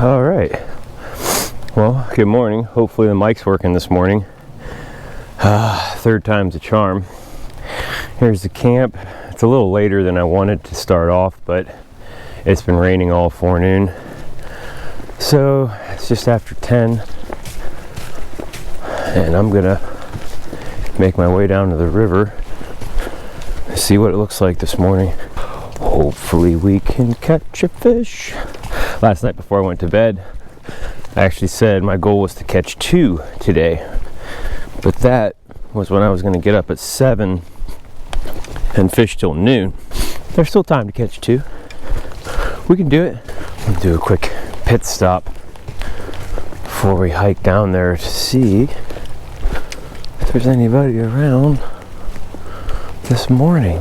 All right. Well, good morning. Hopefully the mic's working this morning. Third time's a charm. Here's the camp. It's a little later than I wanted to start off, but it's been raining all forenoon. So it's just after 10. And I'm gonna make my way down to the river, see what it looks like this morning. Hopefully we can catch a fish. Last night before I went to bed, I actually said my goal was to catch 2 today, but that was when I was going to get up at 7 and fish till noon. There's still time to catch 2. We can do it. We'll do a quick pit stop before we hike down there to see if there's anybody around this morning.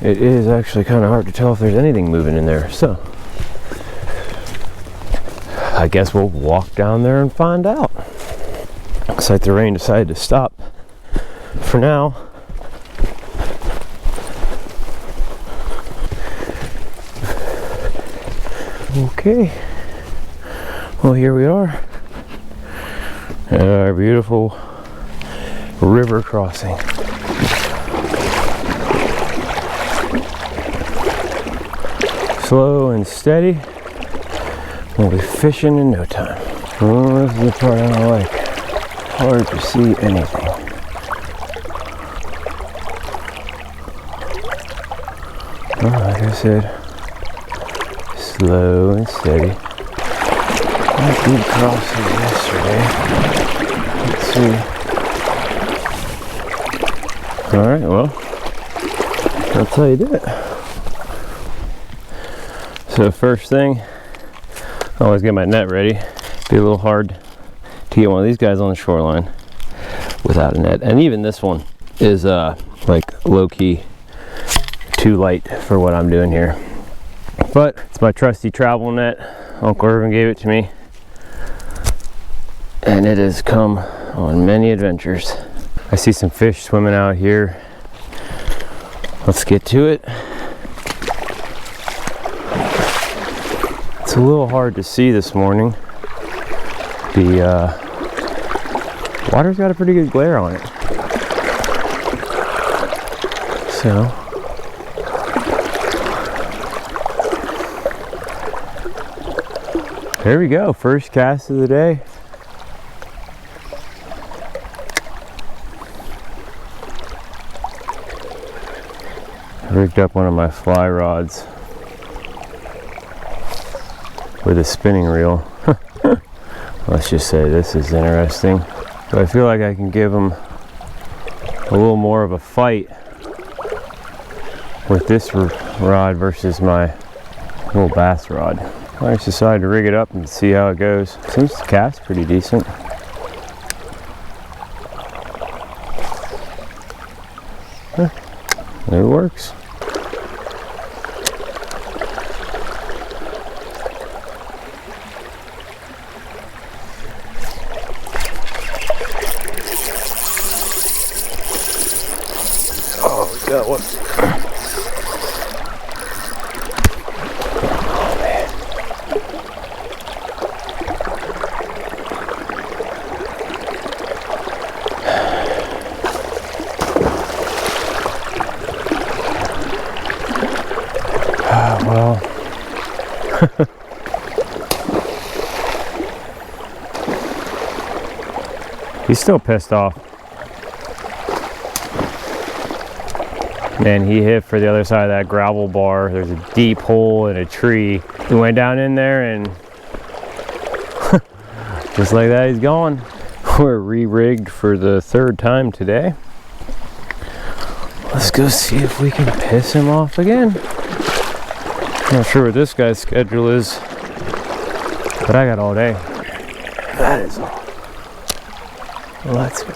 It is actually kind of hard to tell if there's anything moving in there, so I guess we'll walk down there and find out. Looks like the rain decided to stop for now. Okay, well, here we are at our beautiful river crossing. Slow and steady. We'll be fishing in no time. Oh, this is the part I don't like. Hard to see anything. Oh, like I said, slow and steady. I did cross it yesterday. Let's see. Alright, well, that's how you do it. So first thing, I always get my net ready. Be a little hard to get one of these guys on the shoreline without a net. And even this one is like low-key too light for what I'm doing here. But it's my trusty travel net. Uncle Irvin gave it to me. And it has come on many adventures. I see some fish swimming out here. Let's get to it. It's a little hard to see this morning. The water's got a pretty good glare on it. So there we go, first cast of the day. I rigged up one of my fly rods with a spinning reel. Let's just say this is interesting. But I feel like I can give them a little more of a fight with this rod versus my little bass rod. I just decided to rig it up and see how it goes. Seems to cast pretty decent. It works. Got one. Oh man. Well. He's still pissed off. And he hit for the other side of that gravel bar. There's a deep hole in a tree. He went down in there and just like that, he's gone. We're re-rigged for the 3rd time today. Let's go see if we can piss him off again. Not sure what this guy's schedule is, but I got all day. That is all. Let's go.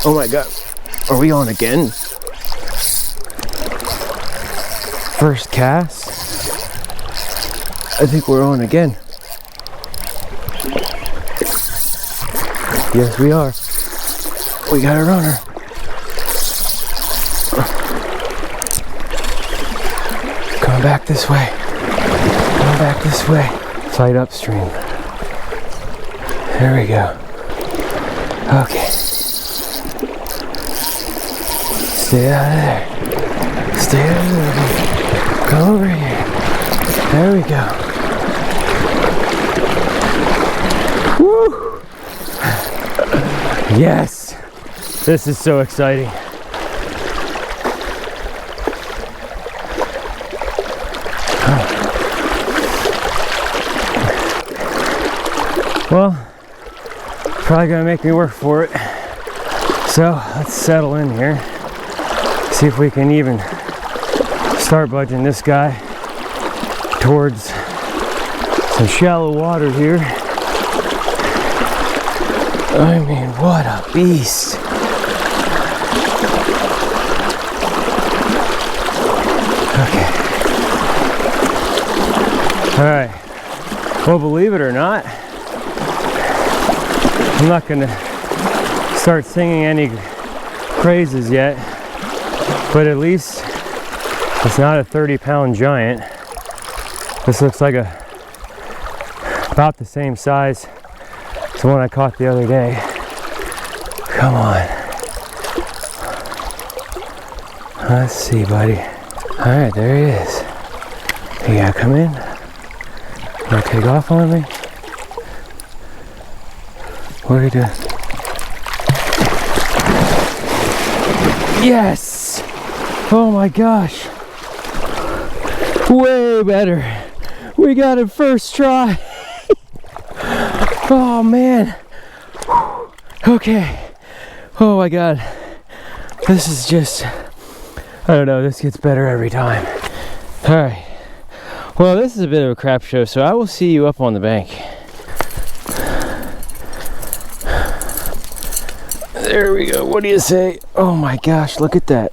Oh my god, are we on again? First cast? I think we're on again. Yes, we are. We got a runner. Coming back this way. Coming back this way. Fight upstream. There we go. Okay. Stay out of there. Stay out of there. Come over here. There we go. Woo! Yes! This is so exciting. Well, probably gonna make me work for it. So let's settle in here. See if we can even start budging this guy towards some shallow water here. I mean, what a beast. Okay. All right. Well, believe it or not, I'm not gonna start singing any praises yet, but at least it's not a 30-pound giant. This looks like about the same size as the one I caught the other day. Come on. Let's see, buddy. All right, there he is. You gotta come in. You gotta take off on me. What are you doing? Yes! Oh my gosh. Way better. We got it first try. Oh man. Okay. Oh my god. This is just, I don't know, this gets better every time. Alright. Well, this is a bit of a crap show, so I will see you up on the bank. There we go. What do you say? Oh my gosh, look at that.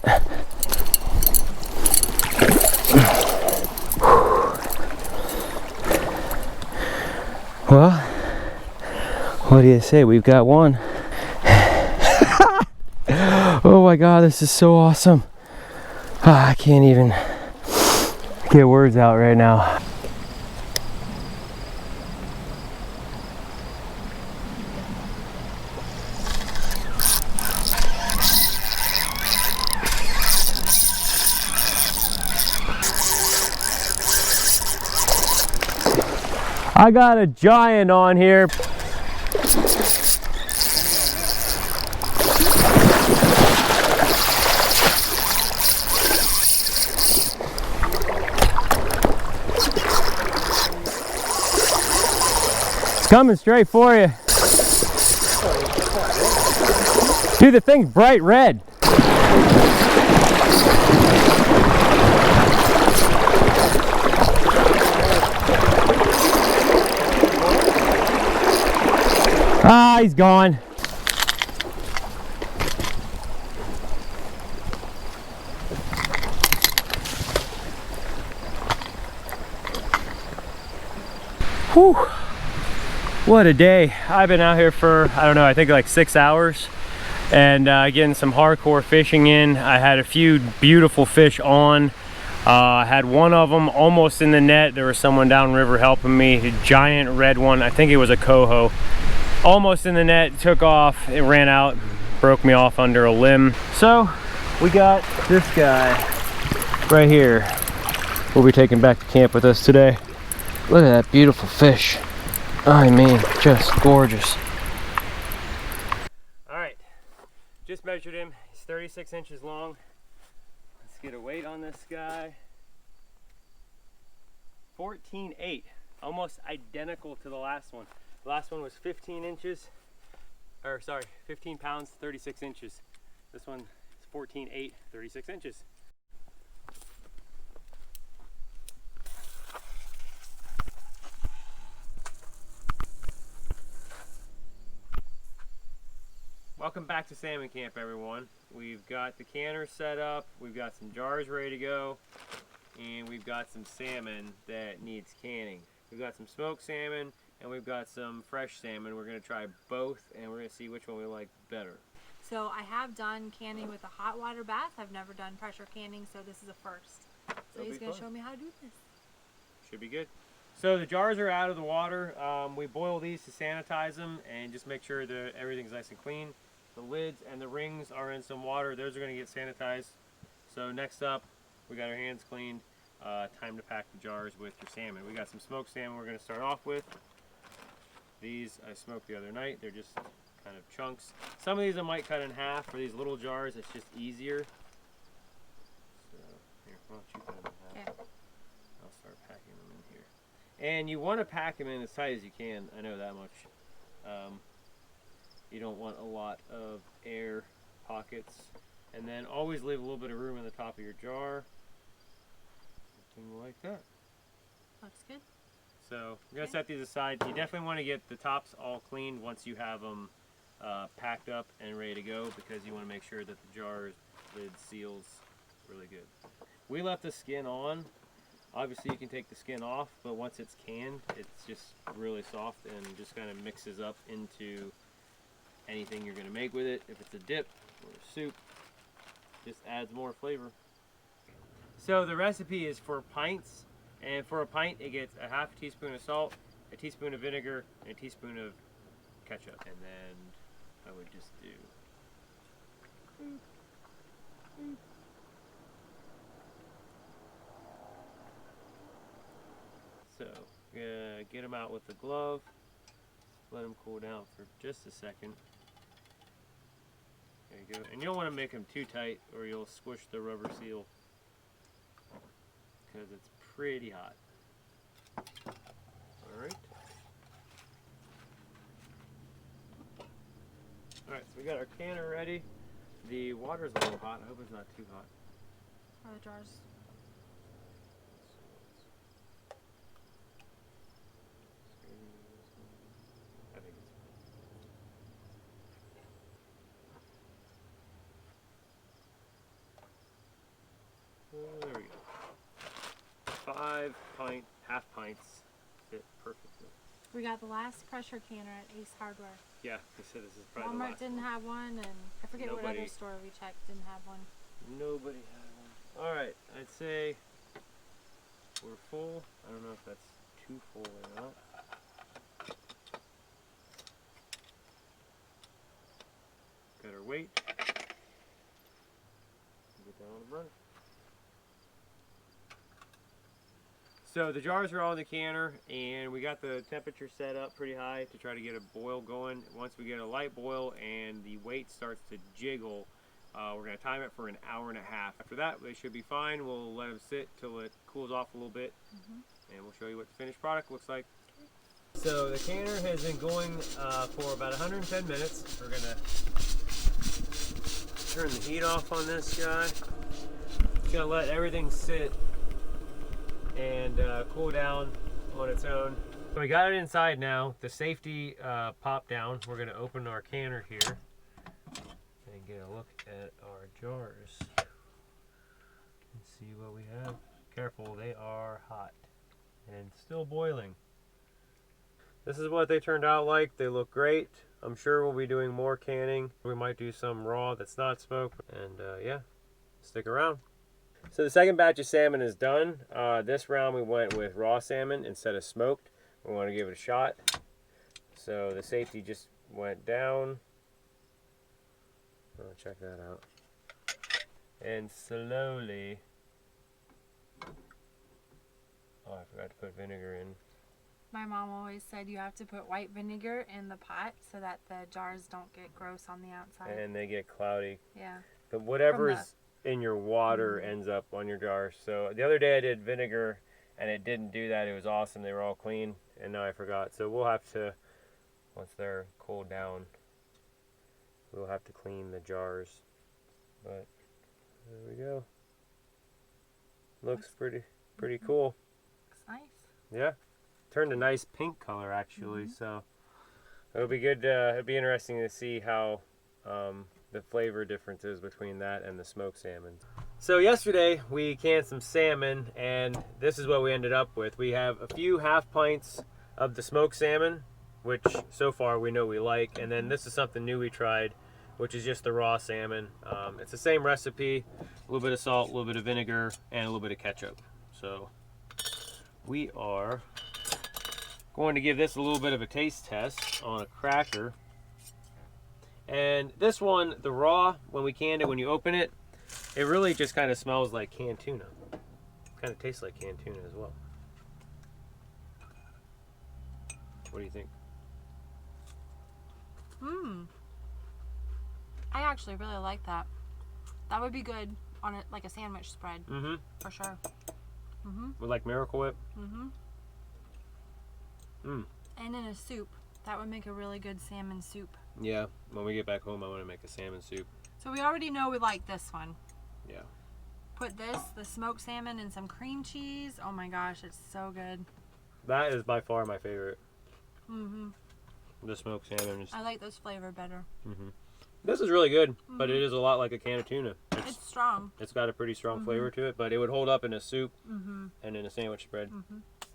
Well, what do you say? We've got one. Oh my god, this is so awesome. I can't even get words out right now. I got a giant on here. It's coming straight for you. Dude, the thing's bright red. Ah, he's gone. Whew. What a day. I've been out here for, I don't know, I think like 6 hours and getting some hardcore fishing in. I had a few beautiful fish on. I had one of them almost in the net. There was someone downriver helping me, a giant red one. I think it was a coho. Almost in the net, took off, it ran out, broke me off under a limb. So we got this guy right here. We'll be taking back to camp with us today. Look at that beautiful fish. I mean, just gorgeous. All right, just measured him. He's 36 inches long. Let's get a weight on this guy. 14.8, almost identical to the last one. The last one was 15 inches, or sorry, 15 pounds, 36 inches. This one is 14.8, 36 inches. Welcome back to Salmon Camp, everyone. We've got the canner set up, we've got some jars ready to go, and we've got some salmon that needs canning. We've got some smoked salmon and we've got some fresh salmon. We're gonna try both and we're gonna see which one we like better. So I have done canning with a hot water bath. I've never done pressure canning, so this is a first. So he's going to show me how to do this. Should be good. So the jars are out of the water. We boil these to sanitize them and just make sure that everything's nice and clean. The lids and the rings are in some water. Those are going to get sanitized. So next up, we got our hands cleaned. Time to pack the jars with your salmon. We got some smoked salmon we're going to start off with. These I smoked the other night. They're just kind of chunks. Some of these I might cut in half for these little jars. It's just easier. So here, why don't you cut them in half? Okay. I'll start packing them in here. And you want to pack them in as tight as you can. I know that much. You don't want a lot of air pockets. And then always leave a little bit of room in the top of your jar. Something like that. Looks good. So we're going to set these aside. You definitely want to get the tops all cleaned once you have them packed up and ready to go, because you want to make sure that the jar's lid seals really good. We left the skin on. Obviously you can take the skin off, but once it's canned, it's just really soft and just kind of mixes up into anything you're going to make with it. If it's a dip or a soup, just adds more flavor. So the recipe is for pints, and for a pint it gets a half teaspoon of salt, a teaspoon of vinegar, and a teaspoon of ketchup. And then I would just do so get them out with the glove, let them cool down for just a second. There you go. And you don't want to make them too tight or you'll squish the rubber seal, because it's pretty hot. Alright. Alright, so we got our canner ready. The water's a little hot. I hope it's not too hot. Are the jars? I think it's there we go. 5 pint, half pints fit perfectly. We got the last pressure canner at Ace Hardware. Yeah, they said this is probably the Walmart last didn't one. have one, and I forget what other store we checked didn't have one. Nobody had one. Alright, I'd say we're full. I don't know if that's too full or not. Got our weight. Get down on the burner. So the jars are all in the canner, and we got the temperature set up pretty high to try to get a boil going. Once we get a light boil and the weight starts to jiggle, we're going to time it for an hour and a half. After that, they should be fine. We'll let them sit till it cools off a little bit, and we'll show you what the finished product looks like. So the canner has been going for about 110 minutes. We're going to turn the heat off on this guy. Just going to let everything sit and cool down on its own. So we got it inside now. The safety popped down. We're going to open our canner here and get a look at our jars and see what we have. Careful, they are hot and still boiling. This is what they turned out like. They look great. I'm sure we'll be doing more canning. We might do some raw that's not smoked, and yeah, stick around. So the second batch of salmon is done. This round we went with raw salmon instead of smoked. We want to give it a shot. So the safety just went down. Oh, check that out. And slowly... Oh, I forgot to put vinegar in. My mom always said you have to put white vinegar in the pot so that the jars don't get gross on the outside. And they get cloudy. Yeah. But whatever's in your water ends up on your jar. So the other day I did vinegar and it didn't do that. It was awesome. They were all clean, and now I forgot. So we'll have to, once they're cooled down, we'll have to clean the jars. But there we go. Looks pretty cool. Looks nice. Yeah. Turned a nice pink color actually, so it'll be good. It'll be interesting to see how the flavor difference is between that and the smoked salmon. So yesterday we canned some salmon, and this is what we ended up with. We have a few half pints of the smoked salmon, which so far we know we like, and then this is something new we tried, which is just the raw salmon. It's the same recipe, a little bit of salt, a little bit of vinegar, and a little bit of ketchup. So we are going to give this a little bit of a taste test on a cracker. And this one, the raw, when we canned it, when you open it, it really just kind of smells like canned tuna. Kind of tastes like canned tuna as well. What do you think? I actually really like that. That would be good on like a sandwich spread. Mm-hmm. For sure. With like Miracle Whip? And in a soup. That would make a really good salmon soup. Yeah, when we get back home, I want to make a salmon soup. So we already know we like this one. Yeah. Put this, the smoked salmon, and some cream cheese. Oh my gosh, it's so good. That is by far my favorite. The smoked salmon. I like this flavor better. This is really good, but it is a lot like a can of tuna. It's strong. It's got a pretty strong flavor to it, but it would hold up in a soup and in a sandwich spread.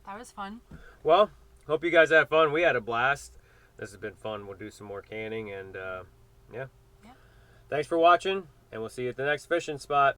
That was fun. Well, hope you guys had fun. We had a blast. This has been fun. We'll do some more canning, and yeah. Thanks for watching, and we'll see you at the next fishing spot.